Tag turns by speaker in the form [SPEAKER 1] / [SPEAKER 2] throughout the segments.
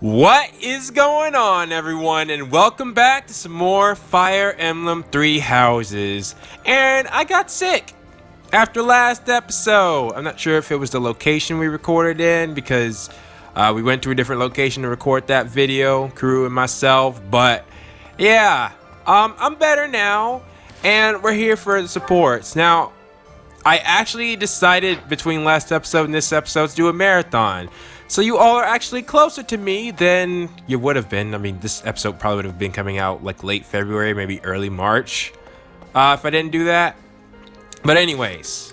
[SPEAKER 1] What is going on, everyone, and welcome back to some more Fire Emblem Three Houses. And I got sick after last episode. I'm not sure if it was the location we recorded in, because we went to a different location to record that video, crew and myself. But yeah, I'm better now, and we're here for the supports. Now, I actually decided between last episode and this episode to do a marathon. So you all are actually closer to me than you would have been. I mean, this episode probably would have been coming out like late February, maybe early March, if I didn't do that. But anyways,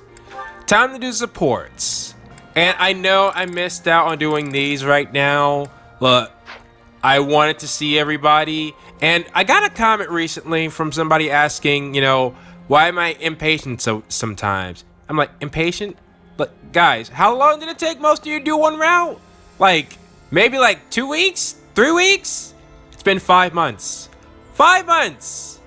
[SPEAKER 1] time to do supports. And I know I missed out on doing these right now. Look, I wanted to see everybody. And I got a comment recently from somebody asking, why am I impatient sometimes? I'm like, impatient? But guys, how long did it take most of you to do one route? Like, maybe like 2 weeks? 3 weeks? It's been 5 months. 5 months!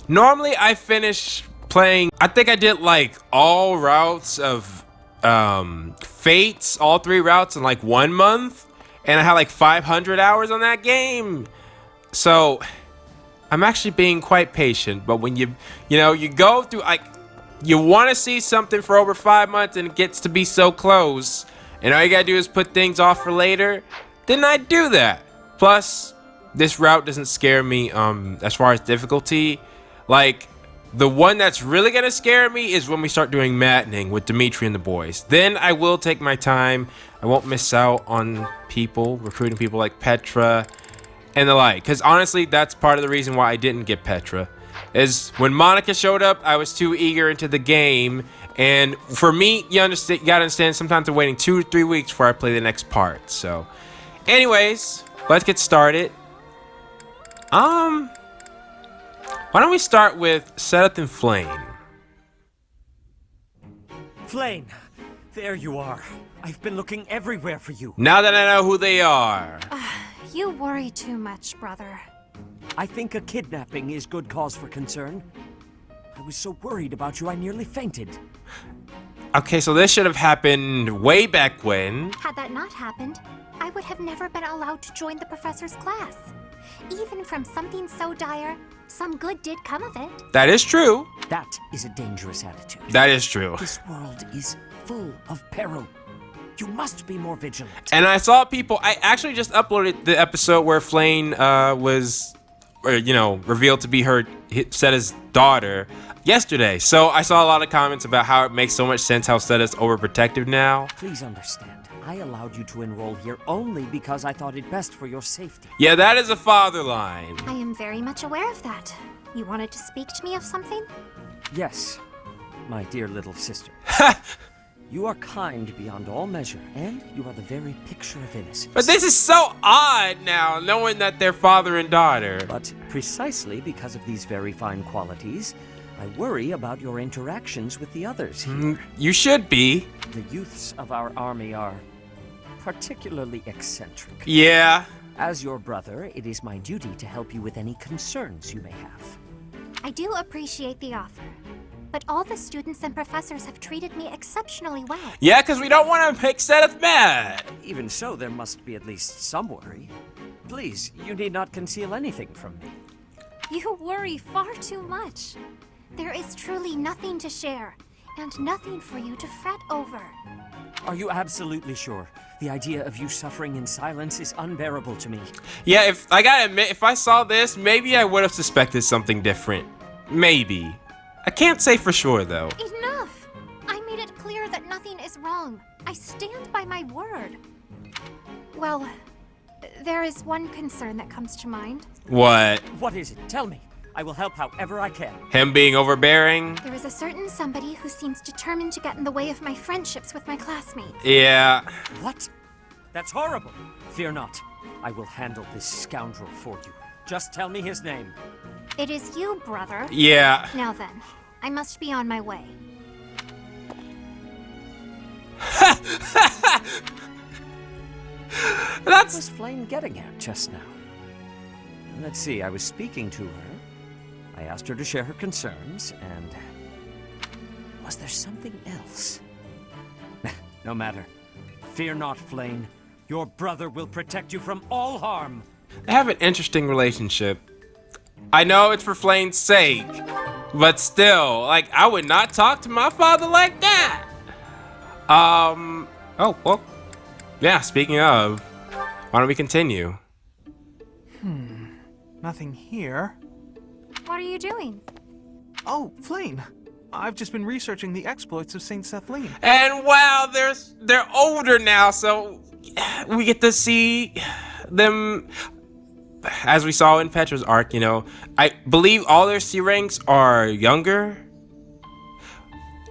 [SPEAKER 1] Normally I finish playing, I think I did like all routes of Fates, all 3 routes in like 1 month. And I had like 500 hours on that game. So, I'm actually being quite patient. But when you go through, like, you want to see something for over 5 months and it gets to be so close, and all you gotta do is put things off for later, then I do that. Plus, this route doesn't scare me as far as difficulty. Like, the one that's really gonna scare me is when we start doing matining with Dimitri and the boys. Then I will take my time. I won't miss out on people, recruiting people like Petra and the like. Because honestly, that's part of the reason why I didn't get Petra. Is when Monica showed up, I was too eager into the game, and for me, you gotta understand, sometimes I'm waiting 2 to 3 weeks before I play the next part. So, anyways, let's get started. Why don't we start with Seth and Flame?
[SPEAKER 2] Flame, there you are. I've been looking everywhere for you.
[SPEAKER 1] Now that I know who they are.
[SPEAKER 3] You worry too much, brother.
[SPEAKER 2] I think a kidnapping is good cause for concern. I was so worried about you, I nearly fainted.
[SPEAKER 1] Okay, so this should have happened way back when.
[SPEAKER 3] Had that not happened, I would have never been allowed to join the professor's class. Even from something so dire, some good did come of it.
[SPEAKER 1] That is true.
[SPEAKER 2] That is a dangerous attitude.
[SPEAKER 1] That is true.
[SPEAKER 2] This world is full of peril. You must be more vigilant.
[SPEAKER 1] And I saw people, I actually just uploaded the episode where Flame was, revealed to be Setta's daughter yesterday. So I saw a lot of comments about how it makes so much sense how Setta's overprotective now.
[SPEAKER 2] Please understand, I allowed you to enroll here only because I thought it best for your safety.
[SPEAKER 1] Yeah, that is a father line.
[SPEAKER 3] I am very much aware of that. You wanted to speak to me of something?
[SPEAKER 2] Yes, my dear little sister. You are kind beyond all measure, and you are the very picture of innocence.
[SPEAKER 1] But this is so odd now, knowing that they're father and daughter.
[SPEAKER 2] But precisely because of these very fine qualities, I worry about your interactions with the others here.
[SPEAKER 1] You should be.
[SPEAKER 2] The youths of our army are particularly eccentric.
[SPEAKER 1] Yeah.
[SPEAKER 2] As your brother, it is my duty to help you with any concerns you may have.
[SPEAKER 3] I do appreciate the offer, but all the students and professors have treated me exceptionally well.
[SPEAKER 1] Yeah, because we don't want to make Seth mad.
[SPEAKER 2] Even so, there must be at least some worry. Please, you need not conceal anything from me.
[SPEAKER 3] You worry far too much. There is truly nothing to share, and nothing for you to fret over.
[SPEAKER 2] Are you absolutely sure? The idea of you suffering in silence is unbearable to me.
[SPEAKER 1] Yeah, I gotta admit, if I saw this, maybe I would have suspected something different. Maybe. I can't say for sure, though.
[SPEAKER 3] Enough! I made it clear that nothing is wrong. I stand by my word. Well, there is one concern that comes to mind.
[SPEAKER 1] What?
[SPEAKER 2] What is it? Tell me. I will help however I can.
[SPEAKER 1] Him being overbearing?
[SPEAKER 3] There is a certain somebody who seems determined to get in the way of my friendships with my classmates.
[SPEAKER 1] Yeah.
[SPEAKER 2] What? That's horrible. Fear not. I will handle this scoundrel for you. Just tell me his name.
[SPEAKER 3] It is you, brother.
[SPEAKER 1] Yeah.
[SPEAKER 3] Now then, I must be on my way.
[SPEAKER 2] What was Flame getting at just now? Let's see, I was speaking to her. I asked her to share her concerns, and... was there something else? No matter. Fear not, Flame. Your brother will protect you from all harm.
[SPEAKER 1] They have an interesting relationship. I know it's for Flame's sake, but still, like, I would not talk to my father like that. Oh, well, yeah, speaking of, why don't we continue?
[SPEAKER 4] Nothing here.
[SPEAKER 3] What are you doing?
[SPEAKER 4] Oh, Flane. I've just been researching the exploits of Saint Sethlene.
[SPEAKER 1] And wow, they're older now, so we get to see them, as we saw in Petra's arc, you know. I believe all their C ranks are younger.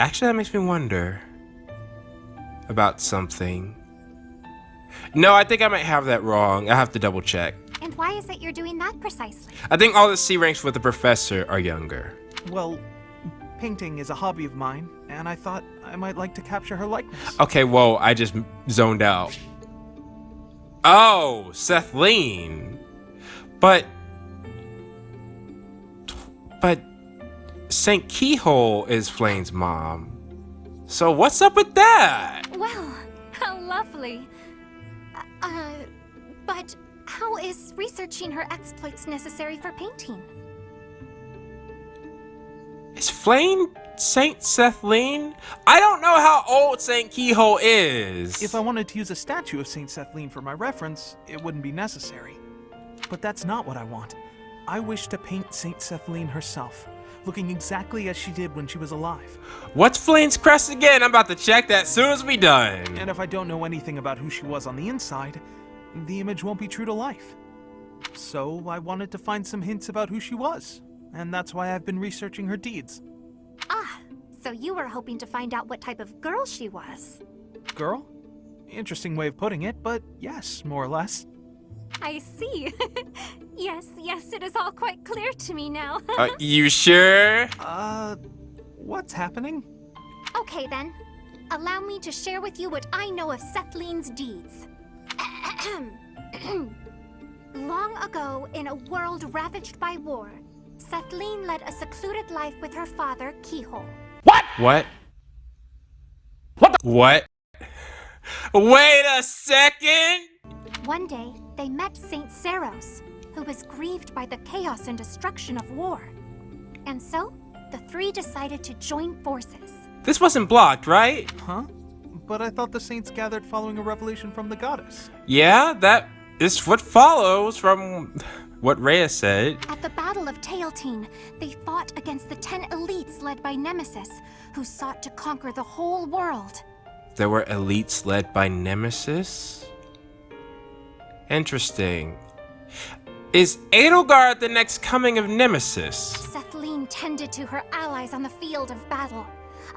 [SPEAKER 1] Actually, that makes me wonder about something. No, I think I might have that wrong. I have to double check.
[SPEAKER 3] And why is it you're doing that precisely?
[SPEAKER 1] I think all the C ranks with the professor are younger.
[SPEAKER 4] Well, painting is a hobby of mine, and I thought I might like to capture her likeness.
[SPEAKER 1] Okay, whoa, I just zoned out. Oh, Sethlene. But Saint Keyhole is Flame's mom. So what's up with that?
[SPEAKER 3] Well, how lovely. But how is researching her exploits necessary for painting?
[SPEAKER 1] Is Flame Saint Sethlene? I don't know how old Saint Keyhole is.
[SPEAKER 4] If I wanted to use a statue of Saint Sethlene for my reference, it wouldn't be necessary. But that's not what I want. I wish to paint Saint Sethlene herself, looking exactly as she did when she was alive.
[SPEAKER 1] What's Flame's crest again? I'm about to check that as soon as we done.
[SPEAKER 4] And if I don't know anything about who she was on the inside, the image won't be true to life. So I wanted to find some hints about who she was, and that's why I've been researching her deeds.
[SPEAKER 3] Ah, so you were hoping to find out what type of girl she was.
[SPEAKER 4] Girl? Interesting way of putting it, but yes, more or less.
[SPEAKER 3] I see. Yes, it is all quite clear to me now.
[SPEAKER 1] You sure?
[SPEAKER 4] What's happening?
[SPEAKER 3] Okay then. Allow me to share with you what I know of Sethlene's deeds. Long ago, in a world ravaged by war, Sethlene led a secluded life with her father, Keyhole.
[SPEAKER 1] What? What? Wait a second!
[SPEAKER 3] One day, they met Saint Seros, who was grieved by the chaos and destruction of war. And so, the three decided to join forces.
[SPEAKER 1] This wasn't blocked, right?
[SPEAKER 4] Huh? But I thought the saints gathered following a revelation from the goddess.
[SPEAKER 1] Yeah, that is what follows from what Rhea said.
[SPEAKER 3] At the Battle of Teotine, they fought against the 10 elites led by Nemesis, who sought to conquer the whole world.
[SPEAKER 1] There were elites led by Nemesis? Interesting. Is Edelgard the next coming of Nemesis?
[SPEAKER 3] Sethlene tended to her allies on the field of battle,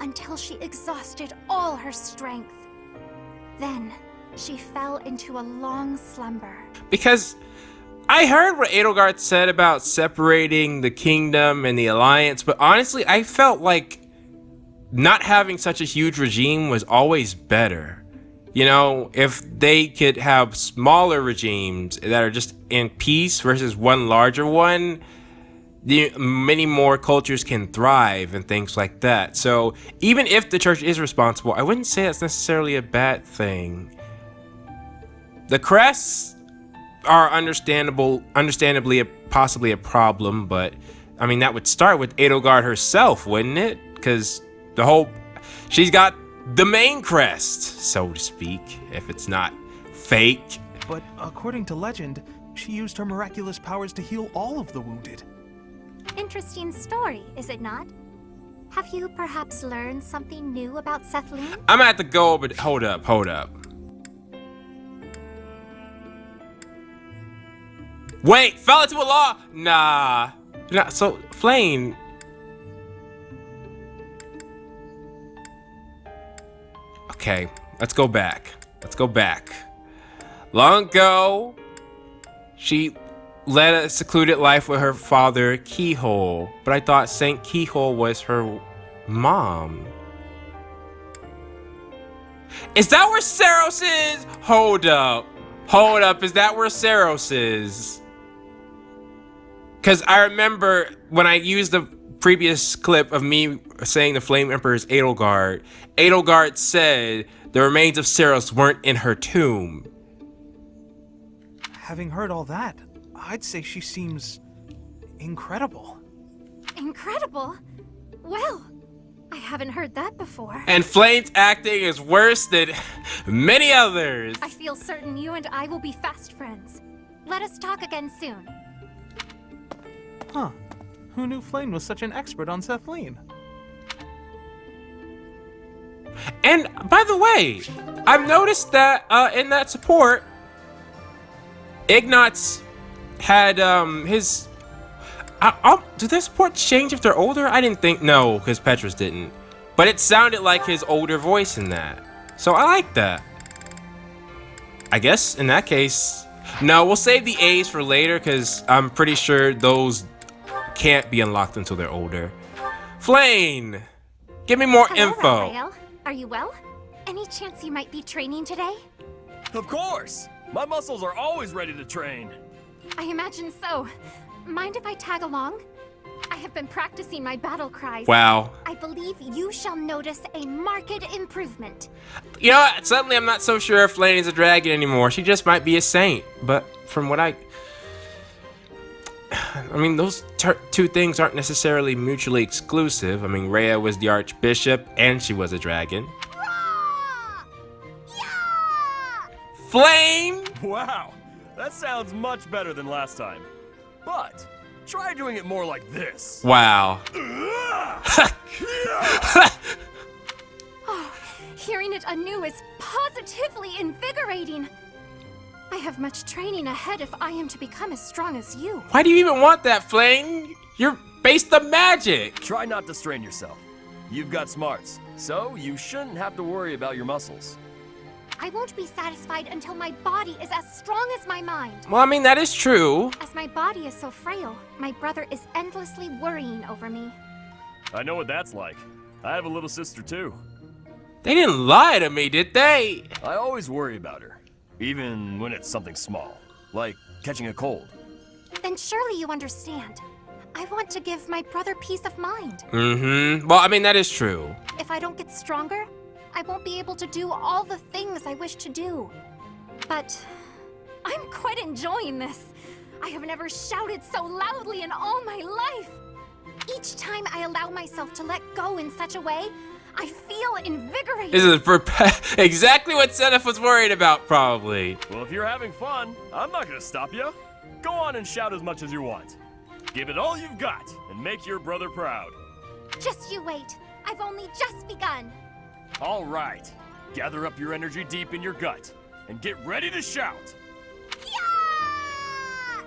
[SPEAKER 3] until she exhausted all her strength. Then, she fell into a long slumber.
[SPEAKER 1] Because I heard what Edelgard said about separating the kingdom and the alliance, but honestly, I felt like not having such a huge regime was always better. You know, if they could have smaller regimes that are just in peace versus one larger one, many more cultures can thrive and things like that. So even if the church is responsible, I wouldn't say that's necessarily a bad thing. The crests are understandably possibly a problem, but I mean that would start with Edelgard herself, wouldn't it? Because she's got the main crest, so to speak, if it's not fake.
[SPEAKER 4] But according to legend, she used her miraculous powers to heal all of the wounded.
[SPEAKER 3] Interesting story, is it not? Have you perhaps learned something new about Sethlene?
[SPEAKER 1] I'm gonna have to go, but hold up. Wait, fell into a law? Nah. So, Flame. Okay, let's go back. Long ago, she led a secluded life with her father, Keyhole, but I thought Saint Keyhole was her mom. Is that where Seros is? Hold up, is that where Seros is? Because I remember when I used the previous clip of me saying the Flame Emperor is Edelgard, Edelgard said the remains of Seros weren't in her tomb.
[SPEAKER 4] Having heard all that, I'd say she seems incredible.
[SPEAKER 3] Incredible? Well, I haven't heard that before.
[SPEAKER 1] And Flame's acting is worse than many others.
[SPEAKER 3] I feel certain you and I will be fast friends. Let us talk again soon.
[SPEAKER 4] Huh. Who knew Flame was such an expert on Sethlene?
[SPEAKER 1] And by the way, I've noticed that in that support, Ignatz had his. Do their supports change if they're older? I didn't think no, because Petrus didn't. But it sounded like his older voice in that, so I like that. I guess in that case, no, we'll save the A's for later because I'm pretty sure those can't be unlocked until they're older. Flame, give me more
[SPEAKER 3] Hello,
[SPEAKER 1] info.
[SPEAKER 3] Raphael. Are you well? Any chance you might be training today?
[SPEAKER 5] Of course! My muscles are always ready to train.
[SPEAKER 3] I imagine so. Mind if I tag along? I have been practicing my battle cries.
[SPEAKER 1] Wow.
[SPEAKER 3] I believe you shall notice a marked improvement.
[SPEAKER 1] You know what? Suddenly I'm not so sure if Lane is a dragon anymore. She just might be a saint. But from what I mean, those two things aren't necessarily mutually exclusive. I mean, Rhea was the archbishop and she was a dragon.
[SPEAKER 3] Rah! Yeah!
[SPEAKER 1] Flame!
[SPEAKER 5] Wow, that sounds much better than last time. But try doing it more like this.
[SPEAKER 1] Wow.
[SPEAKER 3] Oh, hearing it anew is positively invigorating. I have much training ahead if I am to become as strong as you.
[SPEAKER 1] Why do you even want that, Flame? You're based on magic.
[SPEAKER 5] Try not to strain yourself. You've got smarts, so you shouldn't have to worry about your muscles.
[SPEAKER 3] I won't be satisfied until my body is as strong as my mind.
[SPEAKER 1] Well, I mean, that is true.
[SPEAKER 3] As my body is so frail, my brother is endlessly worrying over me.
[SPEAKER 5] I know what that's like. I have a little sister too.
[SPEAKER 1] They didn't lie to me, did they?
[SPEAKER 5] I always worry about her, even when it's something small, like catching a cold.
[SPEAKER 3] Then surely you understand. I want to give my brother peace of mind.
[SPEAKER 1] Mm-hmm. Well, I mean, that is true.
[SPEAKER 3] If I don't get stronger, I won't be able to do all the things I wish to do. But I'm quite enjoying this. I have never shouted so loudly in all my life. Each time I allow myself to let go in such a way, I feel invigorated.
[SPEAKER 1] This is exactly what Zenith was worried about, probably.
[SPEAKER 5] Well, if you're having fun, I'm not gonna stop you. Go on and shout as much as you want. Give it all you've got and make your brother proud.
[SPEAKER 3] Just you wait. I've only just begun.
[SPEAKER 5] All right. Gather up your energy deep in your gut and get ready to shout.
[SPEAKER 3] Yeah!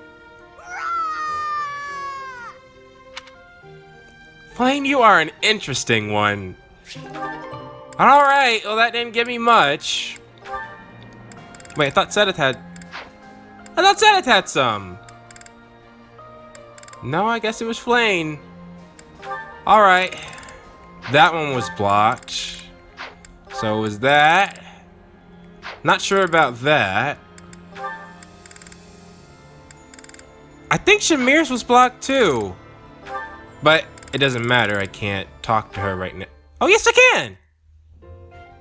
[SPEAKER 3] Rah!
[SPEAKER 1] Flame, you are an interesting one. All right, well, that didn't give me much. Wait, I thought Zenith had some. No, I guess it was Flame. All right. That one was blocked. So was that. Not sure about that. I think Shamir's was blocked too. But it doesn't matter. I can't talk to her right now. Oh, yes, I can.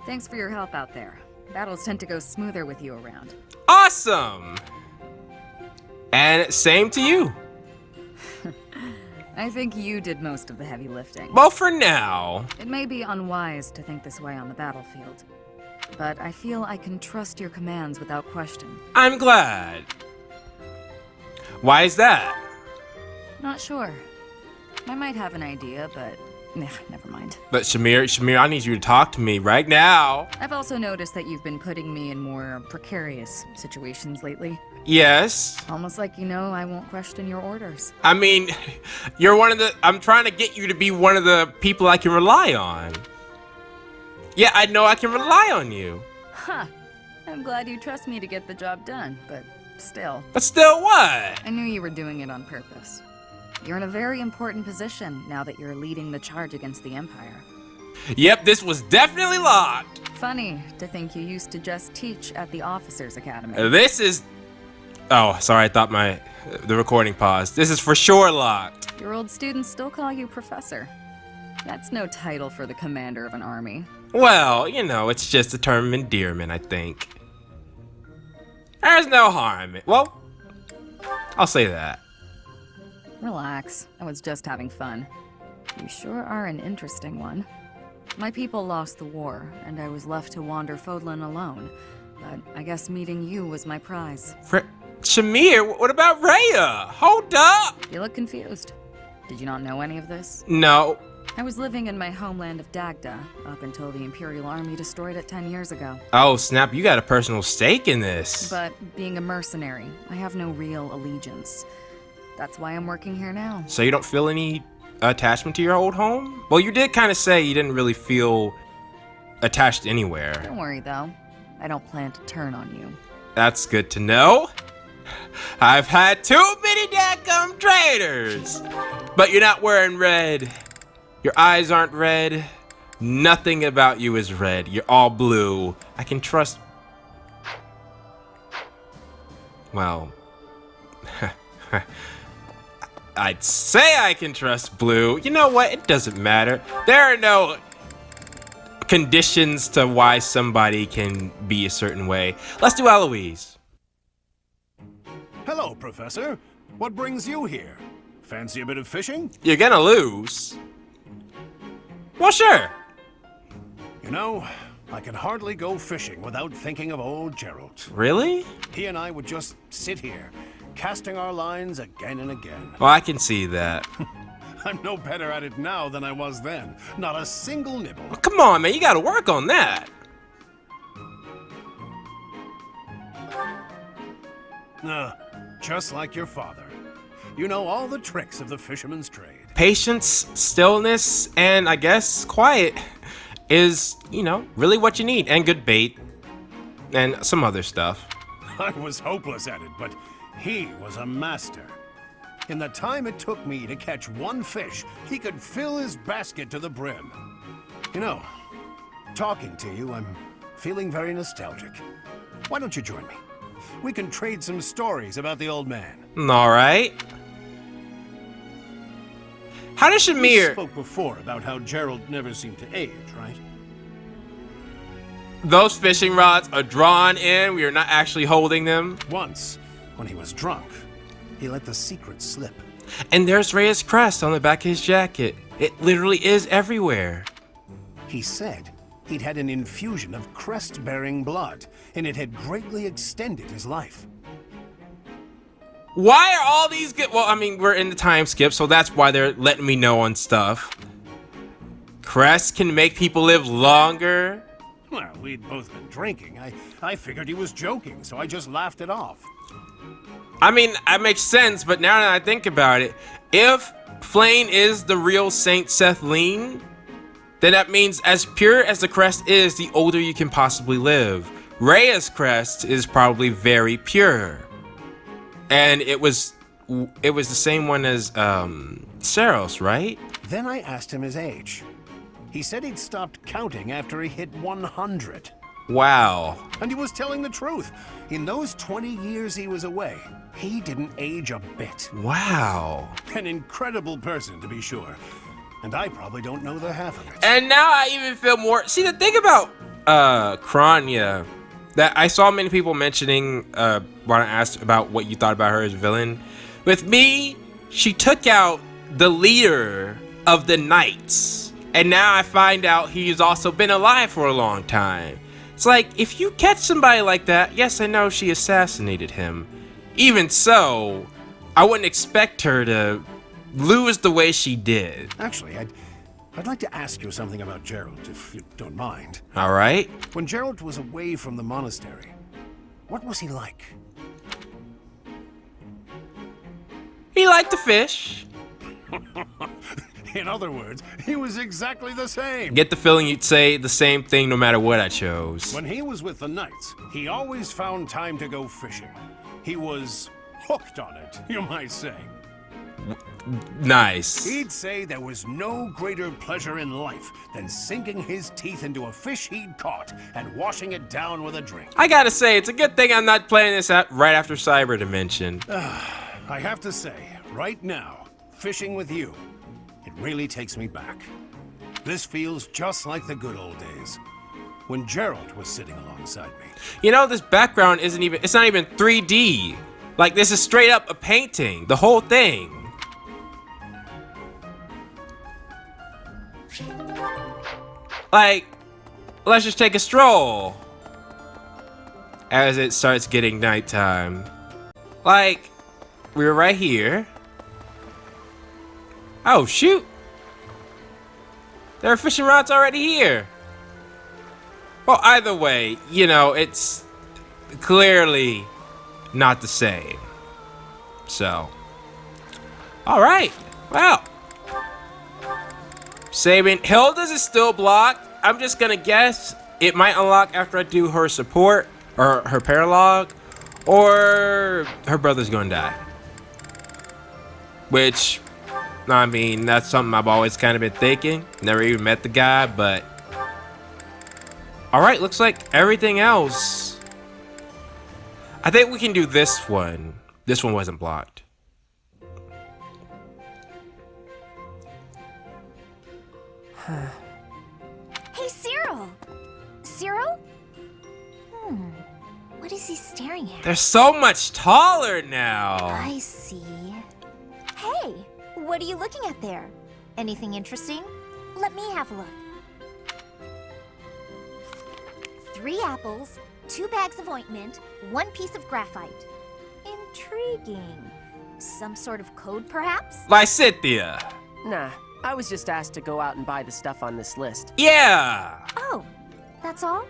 [SPEAKER 6] Thanks for your help out there. Battles tend to go smoother with you around.
[SPEAKER 1] Awesome. And same to you.
[SPEAKER 6] I think you did most of the heavy lifting.
[SPEAKER 1] Well, for now.
[SPEAKER 6] It may be unwise to think this way on the battlefield, but I feel I can trust your commands without question.
[SPEAKER 1] I'm glad. Why is that?
[SPEAKER 6] Not sure. I might have an idea, but never mind.
[SPEAKER 1] But Shamir, I need you to talk to me right now.
[SPEAKER 6] I've also noticed that you've been putting me in more precarious situations lately.
[SPEAKER 1] Yes.
[SPEAKER 6] Almost like you know I won't question your orders.
[SPEAKER 1] I mean, you're one of the... I'm trying to get you to be one of the people I can rely on. Yeah, I know I can rely on you.
[SPEAKER 6] Huh. I'm glad you trust me to get the job done, but still.
[SPEAKER 1] But still what?
[SPEAKER 6] I knew you were doing it on purpose. You're in a very important position now that you're leading the charge against the Empire.
[SPEAKER 1] Yep, this was definitely locked.
[SPEAKER 6] Funny to think you used to just teach at the Officers Academy.
[SPEAKER 1] This is... Oh, sorry, I thought the recording paused. This is for sure locked.
[SPEAKER 6] Your old students still call you Professor. That's no title for the commander of an army.
[SPEAKER 1] Well, you know, it's just a term of endearment, I think. There's no harm. Well, I'll say that.
[SPEAKER 6] Relax. I was just having fun. You sure are an interesting one. My people lost the war, and I was left to wander Fodlan alone. But I guess meeting you was my prize.
[SPEAKER 1] Shamir, what about Rhea? Hold up!
[SPEAKER 6] You look confused. Did you not know any of this?
[SPEAKER 1] No.
[SPEAKER 6] I was living in my homeland of Dagda up until the Imperial Army destroyed it 10 years ago.
[SPEAKER 1] Oh, snap, you got a personal stake in this.
[SPEAKER 6] But being a mercenary, I have no real allegiance. That's why I'm working here now.
[SPEAKER 1] So you don't feel any attachment to your old home? Well, you did kind of say you didn't really feel attached anywhere.
[SPEAKER 6] Don't worry, though. I don't plan to turn on you.
[SPEAKER 1] That's good to know. I've had too many dadgum traitors. But you're not wearing red. Your eyes aren't red. Nothing about you is red. You're all blue. I can trust... Well... I'd say I can trust blue. You know what? It doesn't matter. There are no conditions to why somebody can be a certain way. Let's do Eloise.
[SPEAKER 7] Hello, Professor. What brings you here? Fancy a bit of fishing?
[SPEAKER 1] You're gonna lose. Well, sure.
[SPEAKER 7] You know, I can hardly go fishing without thinking of old Gerald.
[SPEAKER 1] Really?
[SPEAKER 7] He and I would just sit here, casting our lines again and again.
[SPEAKER 1] Well, I can see that.
[SPEAKER 7] I'm no better at it now than I was then. Not a single nibble.
[SPEAKER 1] Well, come on, man. You gotta work on that.
[SPEAKER 7] Just like your father. You know all the tricks of the fisherman's trade.
[SPEAKER 1] Patience, stillness, and I guess quiet is, you know, really what you need. And good bait. And some other stuff.
[SPEAKER 7] I was hopeless at it, but he was a master. In the time it took me to catch one fish, he could fill his basket to the brim. You know, talking to you, I'm feeling very nostalgic. Why don't you join me? We can trade some stories about the old man.
[SPEAKER 1] All right. How does
[SPEAKER 7] We
[SPEAKER 1] Shamir...
[SPEAKER 7] spoke before about how Gerald never seemed to age, right?
[SPEAKER 1] Those fishing rods are drawn in. We are not actually holding them.
[SPEAKER 7] Once, when he was drunk, he let the secret slip.
[SPEAKER 1] And there's Rhea's crest on the back of his jacket. It literally is everywhere.
[SPEAKER 7] He said he'd had an infusion of crest-bearing blood, and it had greatly extended his life.
[SPEAKER 1] Why are all these good? Well, I mean, we're in the time skip, so that's why they're letting me know on stuff. Crest can make people live longer.
[SPEAKER 7] Well, we'd both been drinking. I figured he was joking, so I just laughed it off.
[SPEAKER 1] I mean, that makes sense, but now that I think about it, if Flayn is the real Saint Sethlene, then that means as pure as the crest is, the older you can possibly live. Rhea's crest is probably very pure. And it was the same one as Saros, right?
[SPEAKER 7] Then I asked him his age. He said he'd stopped counting after he hit 100.
[SPEAKER 1] Wow.
[SPEAKER 7] And he was telling the truth. In those 20 years he was away, he didn't age a bit.
[SPEAKER 1] Wow.
[SPEAKER 7] An incredible person, to be sure. And I probably don't know the half of it.
[SPEAKER 1] And now I even feel more... See, the thing about Kranya, that I saw many people mentioning when I asked about what you thought about her as a villain. With me, she took out the leader of the Knights. And now I find out he's also been alive for a long time. It's like, if you catch somebody like that, yes, I know she assassinated him. Even so, I wouldn't expect her to lose the way she did.
[SPEAKER 7] Actually, I'd like to ask you something about Gerald, if you don't mind.
[SPEAKER 1] All right.
[SPEAKER 7] When Gerald was away from the monastery, what was he like?
[SPEAKER 1] He liked to fish.
[SPEAKER 7] In other words, he was exactly the same.
[SPEAKER 1] Get the feeling you'd say the same thing no matter what I chose.
[SPEAKER 7] When he was with the Knights, he always found time to go fishing. He was hooked on it, you might say.
[SPEAKER 1] Nice.
[SPEAKER 7] He'd say there was no greater pleasure in life than sinking his teeth into a fish he'd caught and washing it down with a drink.
[SPEAKER 1] I gotta say, it's a good thing I'm not playing this out right after Cyber Dimension.
[SPEAKER 7] I have to say, right now, fishing with you, it really takes me back. This feels just like the good old days, when Gerald was sitting alongside me.
[SPEAKER 1] You know, this background isn't even, it's not even 3D. Like, this is straight up a painting. The whole thing. Like, let's just take a stroll. As it starts getting nighttime. Like, we're right here. Oh, shoot. There are fishing rods already here. Well, either way, you know, it's clearly not the same. So, all right. Well, saving Hilda's is still blocked. I'm just gonna guess it might unlock after I do her support or her paralog, or her brother's gonna die. Which, I mean, that's something I've always kind of been thinking. Never even met the guy, but all right. Looks like everything else. I think we can do this one. This one wasn't blocked.
[SPEAKER 3] Hey, Cyril! Cyril? What is he staring at?
[SPEAKER 1] They're so much taller now.
[SPEAKER 3] I see. Hey, what are you looking at there? Anything interesting? Let me have a look. 3 apples, 2 bags of ointment, 1 piece of graphite. Intriguing. Some sort of code, perhaps?
[SPEAKER 1] Lysithia.
[SPEAKER 8] Nah, I was just asked to go out and buy the stuff on this list.
[SPEAKER 1] Yeah.
[SPEAKER 3] Oh, that's all?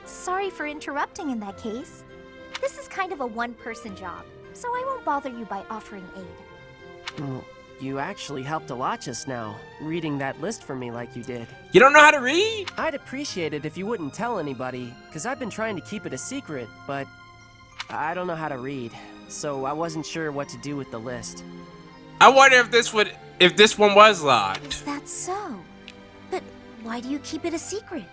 [SPEAKER 3] Sorry for interrupting in that case. This is kind of a one-person job, so I won't bother you by offering aid.
[SPEAKER 8] Well, you actually helped a lot just now, reading that list for me like you did.
[SPEAKER 1] You don't know how to read?
[SPEAKER 8] I'd appreciate it if you wouldn't tell anybody, because I've been trying to keep it a secret, but I don't know how to read, so I wasn't sure what to do with the list.
[SPEAKER 1] I wonder if this one was locked.
[SPEAKER 3] Is that so? But why do you keep it a secret?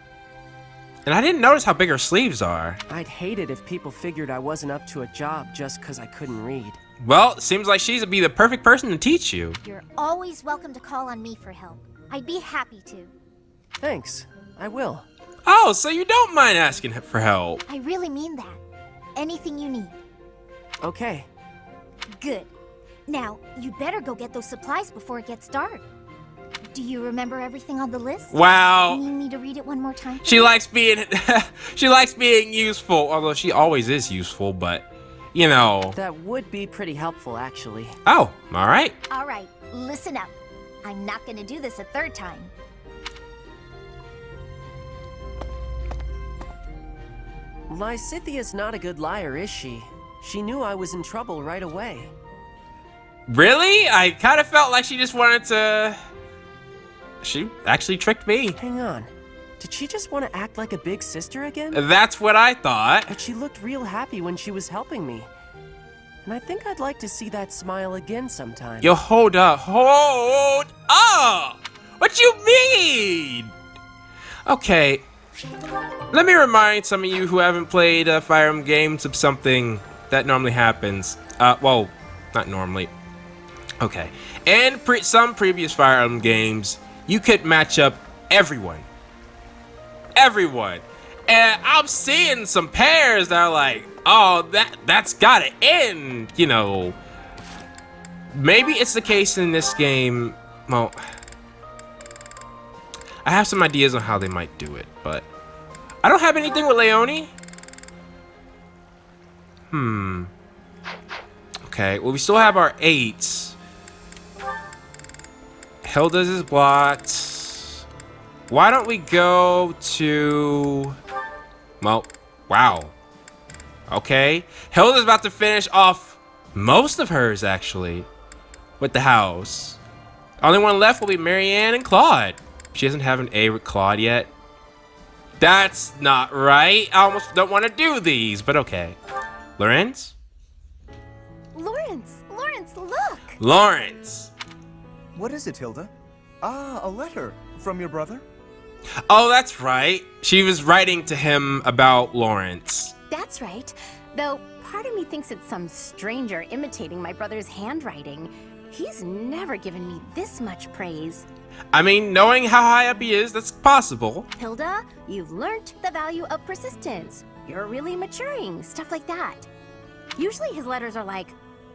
[SPEAKER 1] And I didn't notice how big her sleeves are.
[SPEAKER 8] I'd hate it if people figured I wasn't up to a job just because I couldn't read.
[SPEAKER 1] Well, it seems like she'd be the perfect person to teach you.
[SPEAKER 3] You're always welcome to call on me for help. I'd be happy to.
[SPEAKER 8] Thanks, I will.
[SPEAKER 1] Oh, so you don't mind asking for help.
[SPEAKER 3] I really mean that. Anything you need.
[SPEAKER 8] Okay.
[SPEAKER 3] Good. Now, you'd better go get those supplies before it gets dark. Do you remember everything on the list?
[SPEAKER 1] Wow.
[SPEAKER 3] Need me to read it one more time?
[SPEAKER 1] She likes being she likes being useful, although she always is useful, but you know.
[SPEAKER 8] That would be pretty helpful, actually.
[SPEAKER 1] Oh, all right.
[SPEAKER 3] All right, listen up. I'm not going to do this a third time.
[SPEAKER 8] Lysithia's not a good liar, is she? She knew I was in trouble right away.
[SPEAKER 1] Really? I kind of felt like she just wanted to. She actually tricked me.
[SPEAKER 8] Hang on. Did she just want to act like a big sister again?
[SPEAKER 1] That's what I thought.
[SPEAKER 8] But she looked real happy when she was helping me. And I think I'd like to see that smile again sometime.
[SPEAKER 1] Yo, hold up. Hold up! What you mean? Okay. Let me remind some of you who haven't played Fire Emblem games of something that normally happens. Well, not normally. Okay. In some previous Fire Emblem games, you could match up everyone. Everyone. And I'm seeing some pairs that are like, oh, that's gotta end, you know. Maybe it's the case in this game. Well, I have some ideas on how they might do it, but I don't have anything with Leone. Okay, well, we still have our 8s. Hilda's is blocked. Why don't we go to... Well, wow. Okay. Hilda's about to finish off most of hers, actually, with the house. Only one left will be Marianne and Claude. She doesn't have an A with Claude yet. That's not right. I almost don't want to do these, but okay. Lawrence?
[SPEAKER 3] Lawrence, look!
[SPEAKER 1] Lawrence!
[SPEAKER 9] What is it, Hilda? Ah, a letter from your brother?
[SPEAKER 1] Oh, that's right. She was writing to him about Lawrence.
[SPEAKER 10] That's right. Though part of me thinks it's some stranger imitating my brother's handwriting. He's never given me this much praise.
[SPEAKER 1] I mean, knowing how high up he is, that's possible.
[SPEAKER 10] Hilda, you've learnt the value of persistence. You're really maturing, stuff like that. Usually his letters are like,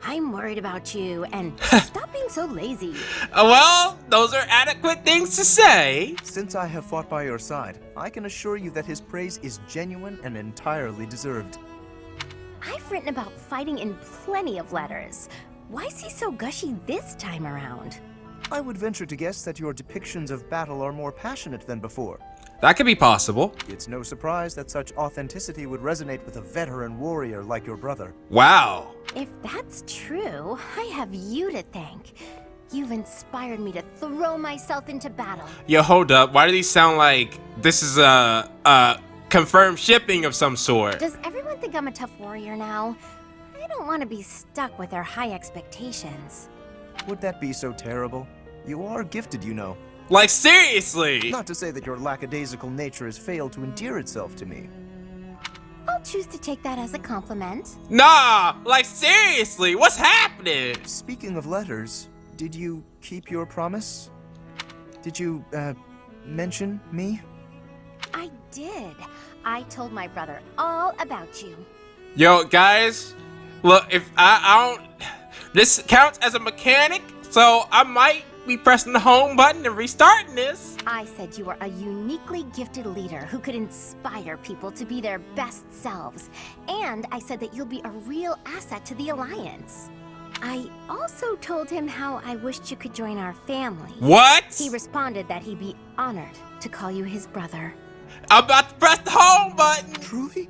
[SPEAKER 10] I'm worried about you, and stop being so lazy.
[SPEAKER 1] Well, those are adequate things to say.
[SPEAKER 9] Since I have fought by your side, I can assure you that his praise is genuine and entirely deserved.
[SPEAKER 10] I've written about fighting in plenty of letters. Why is he so gushy this time around?
[SPEAKER 9] I would venture to guess that your depictions of battle are more passionate than before.
[SPEAKER 1] That could be possible.
[SPEAKER 9] It's no surprise that such authenticity would resonate with a veteran warrior like your brother.
[SPEAKER 1] Wow.
[SPEAKER 10] If that's true, I have you to thank. You've inspired me to throw myself into battle.
[SPEAKER 1] Yo, hold up. Why do these sound like this is a confirmed shipping of some sort?
[SPEAKER 10] Does everyone think I'm a tough warrior now? I don't want to be stuck with their high expectations.
[SPEAKER 9] Would that be so terrible? You are gifted, you know.
[SPEAKER 1] Like, seriously?
[SPEAKER 9] Not to say that your lackadaisical nature has failed to endear itself to me.
[SPEAKER 10] I'll choose to take that as a compliment.
[SPEAKER 1] Nah, like, seriously, what's happening?
[SPEAKER 9] Speaking of letters, did you keep your promise? Did you, mention me?
[SPEAKER 10] I did. I told my brother all about you.
[SPEAKER 1] Yo, guys, look, if I don't... This counts as a mechanic, so I might be pressing the home button and restarting this.
[SPEAKER 10] I said you were a uniquely gifted leader who could inspire people to be their best selves. And I said that you'll be a real asset to the Alliance. I also told him how I wished you could join our family.
[SPEAKER 1] What?
[SPEAKER 10] He responded that he'd be honored to call you his brother.
[SPEAKER 1] I'm about to press the home button.
[SPEAKER 9] Truly?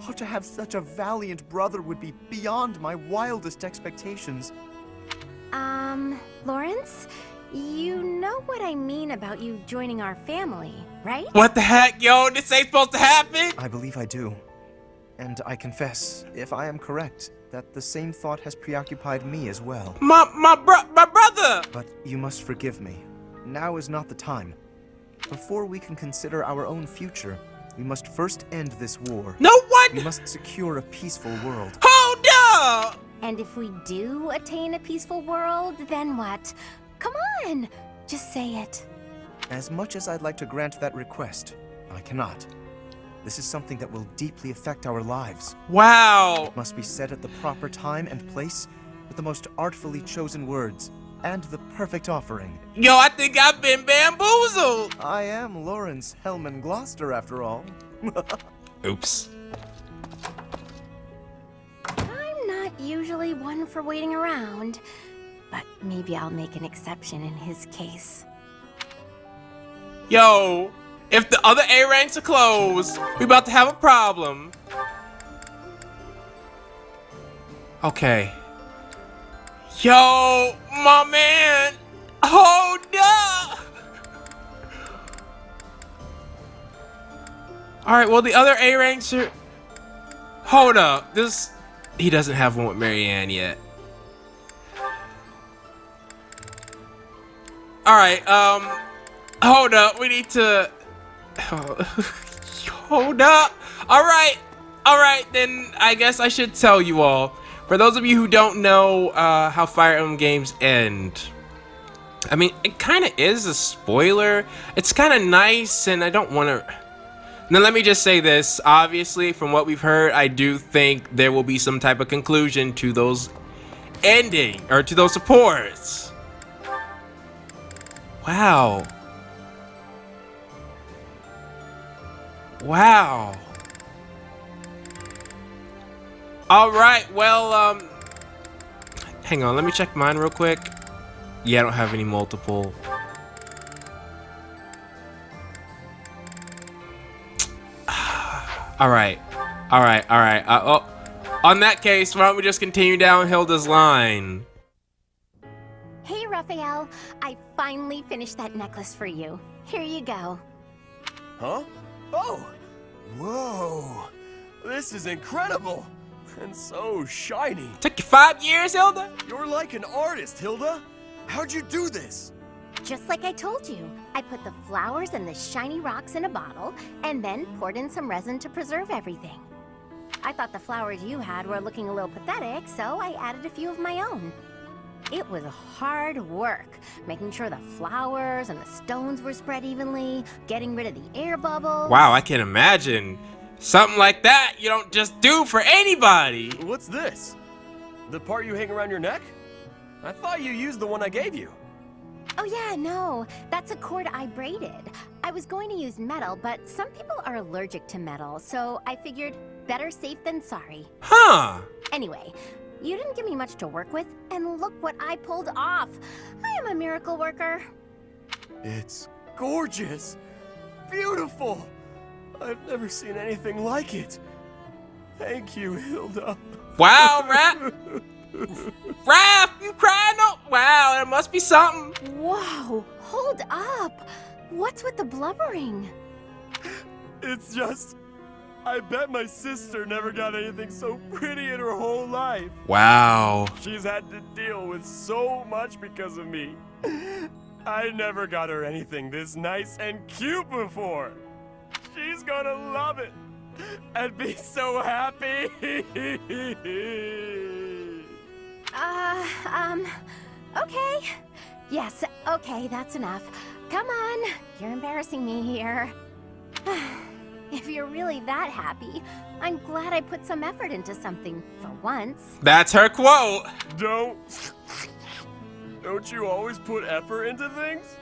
[SPEAKER 9] Oh, to have such a valiant brother would be beyond my wildest expectations.
[SPEAKER 10] Lawrence? You know what I mean about you joining our family, right?
[SPEAKER 1] What the heck, yo? This ain't supposed to happen?
[SPEAKER 9] I believe I do. And I confess, if I am correct, that the same thought has preoccupied me as well.
[SPEAKER 1] My brother!
[SPEAKER 9] But you must forgive me. Now is not the time. Before we can consider our own future, we must first end this war.
[SPEAKER 1] No, what?
[SPEAKER 9] We must secure a peaceful world.
[SPEAKER 1] Hold up!
[SPEAKER 10] And if we do attain a peaceful world, then what? Come on! Just say it.
[SPEAKER 9] As much as I'd like to grant that request, I cannot. This is something that will deeply affect our lives.
[SPEAKER 1] Wow.
[SPEAKER 9] It must be said at the proper time and place, with the most artfully chosen words, and the perfect offering.
[SPEAKER 1] Yo, I think I've been bamboozled.
[SPEAKER 9] I am Lawrence Hellman Gloucester, after all.
[SPEAKER 1] Oops.
[SPEAKER 10] I'm not usually one for waiting around, but maybe I'll make an exception in his case.
[SPEAKER 1] Yo, if the other A ranks are closed, we about to have a problem. Okay. Yo, my man, hold up. All right, well, the other A ranks are... Hold up, this... He doesn't have one with Marianne yet. All right, hold up, we need to... Hold up. All right, then I guess I should tell you all. For those of you who don't know how Fire Emblem games end, I mean, it kind of is a spoiler. It's kind of nice, and I don't want to... Now, let me just say this. Obviously, from what we've heard, I do think there will be some type of conclusion to those ending, or to those supports. Wow. Wow. All right, well, hang on, let me check mine real quick. Yeah, I don't have any multiple. All right. Oh, on that case, why don't we just continue down Hilda's line?
[SPEAKER 10] Hey, Raphael. I finally finished that necklace for you. Here you go.
[SPEAKER 5] Huh? Oh! Whoa! This is incredible! And so shiny.
[SPEAKER 1] Took you 5 years, Hilda?
[SPEAKER 5] You're like an artist, Hilda. How'd you do this?
[SPEAKER 10] Just like I told you. I put the flowers and the shiny rocks in a bottle, and then poured in some resin to preserve everything. I thought the flowers you had were looking a little pathetic, so I added a few of my own. It was hard work, making sure the flowers and the stones were spread evenly, getting rid of the air bubbles.
[SPEAKER 1] Wow, I can imagine. Something like that you don't just do for anybody.
[SPEAKER 5] What's this? The part you hang around your neck? I thought you used the one I gave you.
[SPEAKER 10] Oh yeah, no. That's a cord I braided. I was going to use metal, but some people are allergic to metal, so I figured better safe than sorry.
[SPEAKER 1] Huh.
[SPEAKER 10] Anyway, you didn't give me much to work with, and look what I pulled off. I am a miracle worker.
[SPEAKER 5] It's gorgeous. Beautiful. I've never seen anything like it. Thank you, Hilda.
[SPEAKER 1] Wow, Raph. Raph, you crying? Oh, wow, there must be something.
[SPEAKER 10] Whoa, hold up. What's with the blubbering?
[SPEAKER 5] It's just, I bet my sister never got anything so pretty in her whole life.
[SPEAKER 1] Wow.
[SPEAKER 5] She's had to deal with so much because of me. I never got her anything this nice and cute before. She's gonna love it and be so happy.
[SPEAKER 10] Okay. Yes, okay, that's enough. Come on, you're embarrassing me here. If you're really that happy, I'm glad I put some effort into something for once.
[SPEAKER 1] That's her quote.
[SPEAKER 5] Don't you always put effort into things?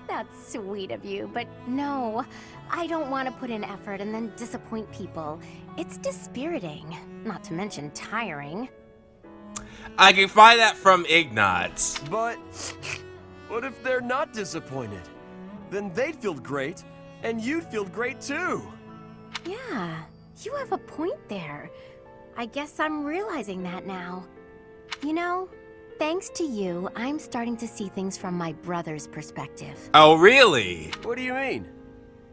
[SPEAKER 10] That's sweet of you, but no, I don't want to put in effort and then disappoint people. It's dispiriting, not to mention tiring.
[SPEAKER 1] I can find that from Ignatz.
[SPEAKER 5] But what if they're not disappointed? Then they'd feel great, and you'd feel great too.
[SPEAKER 10] Yeah, you have a point there. I guess I'm realizing that now. You know, thanks to you, I'm starting to see things from my brother's perspective.
[SPEAKER 1] Oh, really?
[SPEAKER 5] What do you mean?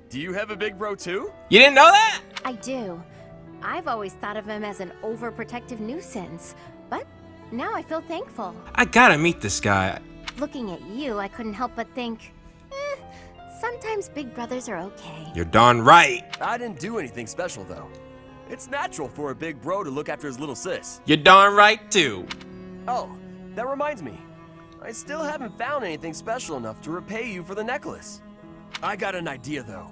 [SPEAKER 5] Do you have a big bro too?
[SPEAKER 1] You didn't know that?
[SPEAKER 10] I do. I've always thought of him as an overprotective nuisance, but now I feel thankful.
[SPEAKER 1] I gotta meet this guy.
[SPEAKER 10] Looking at you, I couldn't help but think, sometimes big brothers are okay.
[SPEAKER 1] You're darn right.
[SPEAKER 5] I didn't do anything special though. It's natural for a big bro to look after his little sis.
[SPEAKER 1] You're darn right too.
[SPEAKER 5] Oh, that reminds me. I still haven't found anything special enough to repay you for the necklace. I got an idea though.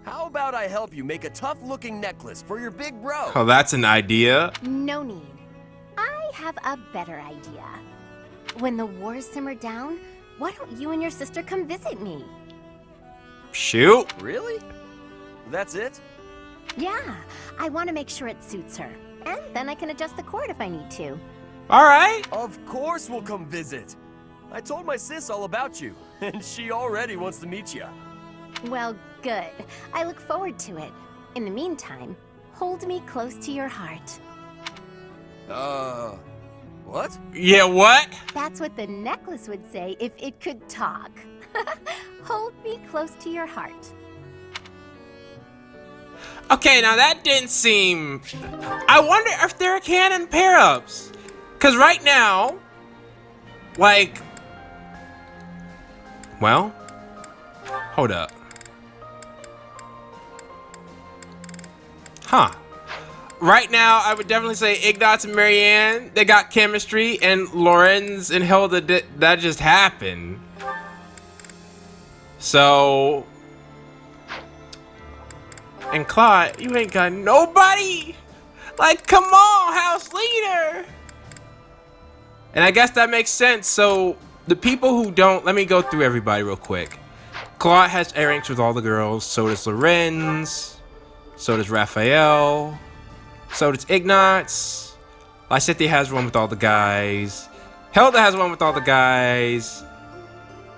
[SPEAKER 5] How about I help you make a tough-looking necklace for your big bro?
[SPEAKER 1] Oh, that's an idea.
[SPEAKER 10] No need. I have a better idea. When the wars simmer down, why don't you and your sister come visit me?
[SPEAKER 1] Shoot.
[SPEAKER 5] Really? That's it?
[SPEAKER 10] Yeah, I want to make sure it suits her. And then I can adjust the cord if I need to.
[SPEAKER 1] All right.
[SPEAKER 5] Of course we'll come visit. I told my sis all about you, and she already wants to meet you.
[SPEAKER 10] Well, good. I look forward to it. In the meantime, hold me close to your heart.
[SPEAKER 5] What?
[SPEAKER 1] Yeah, what?
[SPEAKER 10] That's what the necklace would say if it could talk. Hold me close to your heart.
[SPEAKER 1] Okay, now that didn't seem... I wonder if they're canon pair-ups. Because right now, like... Well, hold up. Huh. Right now, I would definitely say Ignatz and Marianne, they got chemistry, and Lorenz and Hilda, that just happened. So... And Claude, you ain't got nobody! Like, come on, house leader! And I guess that makes sense. So, the people who don't... Let me go through everybody real quick. Claude has A-ranks with all the girls. So does Lorenz. So does Raphael. So does Ignatz. Lysithea has one with all the guys. Hilda has one with all the guys.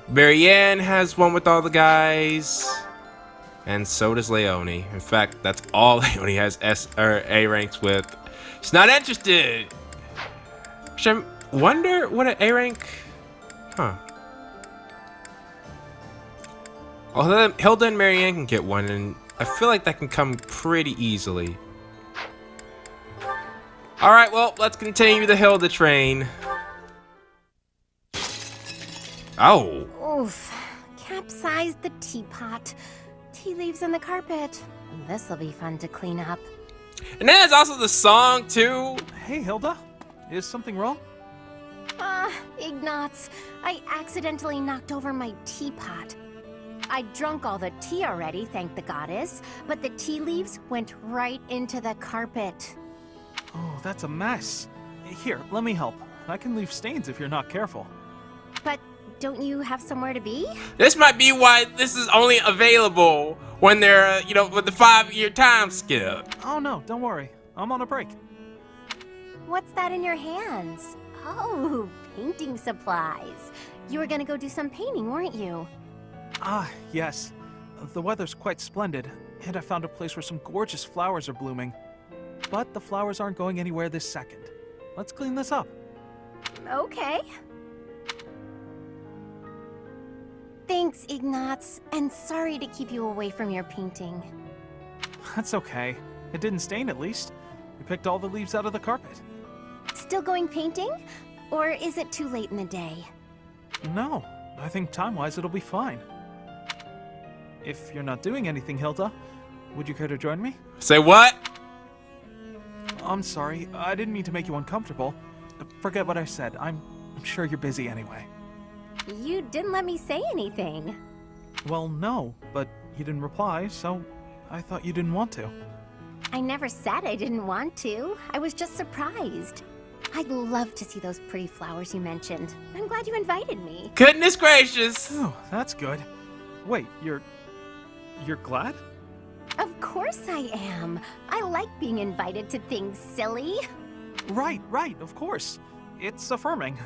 [SPEAKER 1] Marianne has one with all the guys. And so does Leonie. In fact, that's all Leonie has A ranks with. She's not interested. Should I wonder what an A rank? Huh. Well, Hilda and Marianne can get one, and I feel like that can come pretty easily. All right, well, let's continue the Hilda train. Oh.
[SPEAKER 10] Oof. Capsized the teapot. Tea leaves in the carpet. This'll be fun to clean up.
[SPEAKER 1] And then there's also the song, too.
[SPEAKER 4] Hey, Hilda. Is something wrong?
[SPEAKER 10] Ignatz. I accidentally knocked over my teapot. I'd drunk all the tea already, thank the goddess, but the tea leaves went right into the carpet.
[SPEAKER 4] Oh, that's a mess. Here, let me help. I can leave stains if you're not careful.
[SPEAKER 10] But don't you have somewhere to be?
[SPEAKER 1] This might be why this is only available when they're, with the 5-year time skip.
[SPEAKER 4] Oh no, don't worry. I'm on a break.
[SPEAKER 10] What's that in your hands? Oh, painting supplies. You were gonna go do some painting, weren't you?
[SPEAKER 4] Ah, yes. The weather's quite splendid, and I found a place where some gorgeous flowers are blooming. But the flowers aren't going anywhere this second. Let's clean this up.
[SPEAKER 10] Okay. Thanks, Ignatz, and sorry to keep you away from your painting.
[SPEAKER 4] That's okay. It didn't stain, at least. We picked all the leaves out of the carpet.
[SPEAKER 10] Still going painting? Or is it too late in the day?
[SPEAKER 4] No, I think time-wise it'll be fine. If you're not doing anything, Hilda, would you care to join me?
[SPEAKER 1] Say what?
[SPEAKER 4] I'm sorry, I didn't mean to make you uncomfortable. Forget what I said. I'm sure you're busy anyway.
[SPEAKER 10] You didn't let me say anything.
[SPEAKER 4] Well, no, but you didn't reply, so I thought you didn't want to.
[SPEAKER 10] I never said I didn't want to. I was just surprised. I'd love to see those pretty flowers you mentioned. I'm glad you invited me.
[SPEAKER 1] Goodness gracious.
[SPEAKER 4] Oh, that's good. Wait, you're glad?
[SPEAKER 10] Of course I am. I like being invited to things, silly.
[SPEAKER 4] Right, of course. It's affirming.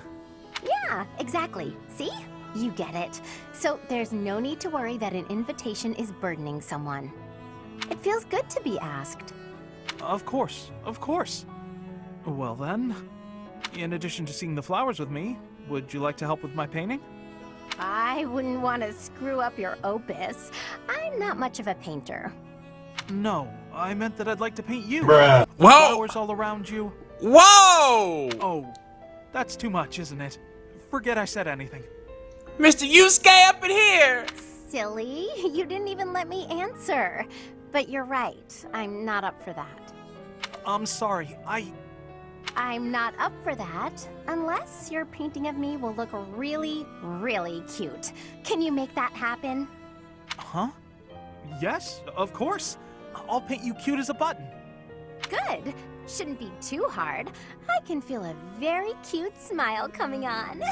[SPEAKER 10] Yeah, exactly. See? You get it. So there's no need to worry that an invitation is burdening someone. It feels good to be asked.
[SPEAKER 4] Of course. Well then, in addition to seeing the flowers with me, would you like to help with my painting?
[SPEAKER 10] I wouldn't want to screw up your opus. I'm not much of a painter.
[SPEAKER 4] No, I meant that I'd like to paint you.
[SPEAKER 1] Bruh. Whoa!
[SPEAKER 4] Flowers all around you.
[SPEAKER 1] Whoa!
[SPEAKER 4] Oh, that's too much, isn't it? Forget I said anything.
[SPEAKER 1] Mr. Yusuke up in here!
[SPEAKER 10] Silly, you didn't even let me answer. But you're right, I'm not up for that.
[SPEAKER 4] I'm sorry,
[SPEAKER 10] I'm not up for that, unless your painting of me will look really, really cute. Can you make that happen?
[SPEAKER 4] Huh? Yes, of course. I'll paint you cute as a button.
[SPEAKER 10] Good. Shouldn't be too hard. I can feel a very cute smile coming on.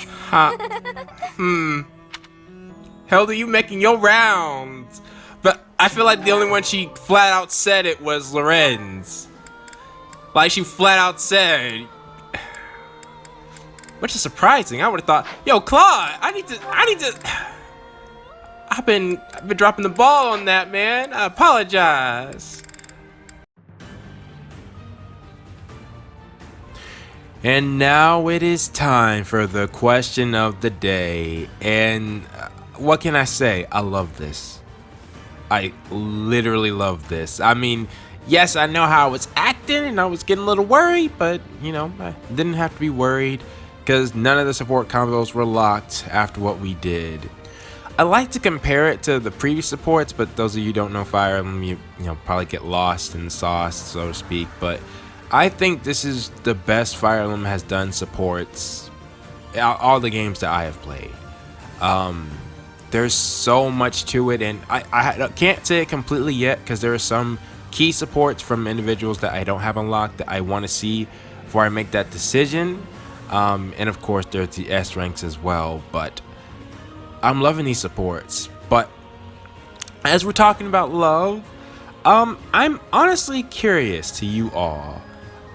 [SPEAKER 1] Hilda, you making your rounds. But I feel like the only one she flat out said it was Lorenz. Like she flat out said. Which is surprising. I would have thought, yo, Claude, I need to I've been dropping the ball on that, man. I apologize. And now it is time for the question of the day. And what can I say? I love this. I literally love this. I mean, yes, I know how I was acting and I was getting a little worried, but, I didn't have to be worried because none of the support combos were locked after what we did. I like to compare it to the previous supports, but those of you who don't know Fire Emblem, you probably get lost in the sauce, so to speak. But I think this is the best Fire Emblem has done supports all the games that I have played. There's so much to it, and I can't say it completely yet because there are some key supports from individuals that I don't have unlocked that I want to see before I make that decision. And of course, there's the S ranks as well, but I'm loving these supports. But as we're talking about love, I'm honestly curious to you all.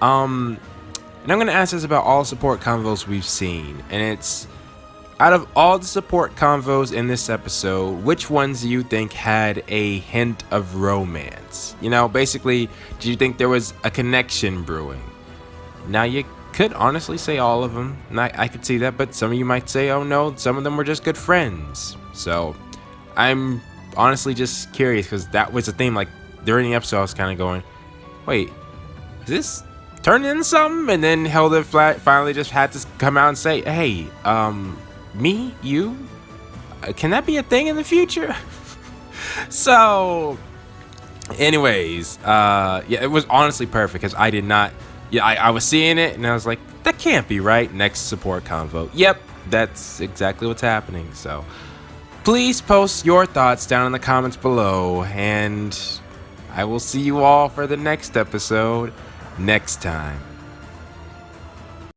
[SPEAKER 1] And I'm gonna ask this about all support convos we've seen, and it's out of all the support convos in this episode, which ones do you think had a hint of romance? Basically, do you think there was a connection brewing? Now, you could honestly say all of them, and I could see that, but some of you might say, oh no, some of them were just good friends. So I'm honestly just curious, because that was the theme. Like, during the episode, I was kind of going, wait, is this turning into something? And then Hilda finally just had to come out and say, hey, me, you, can that be a thing in the future? So anyways, yeah, it was honestly perfect because I did not, I was seeing it and I was like, that can't be right. Next support convo. Yep, that's exactly what's happening. So please post your thoughts down in the comments below, and I will see you all for the next episode next time.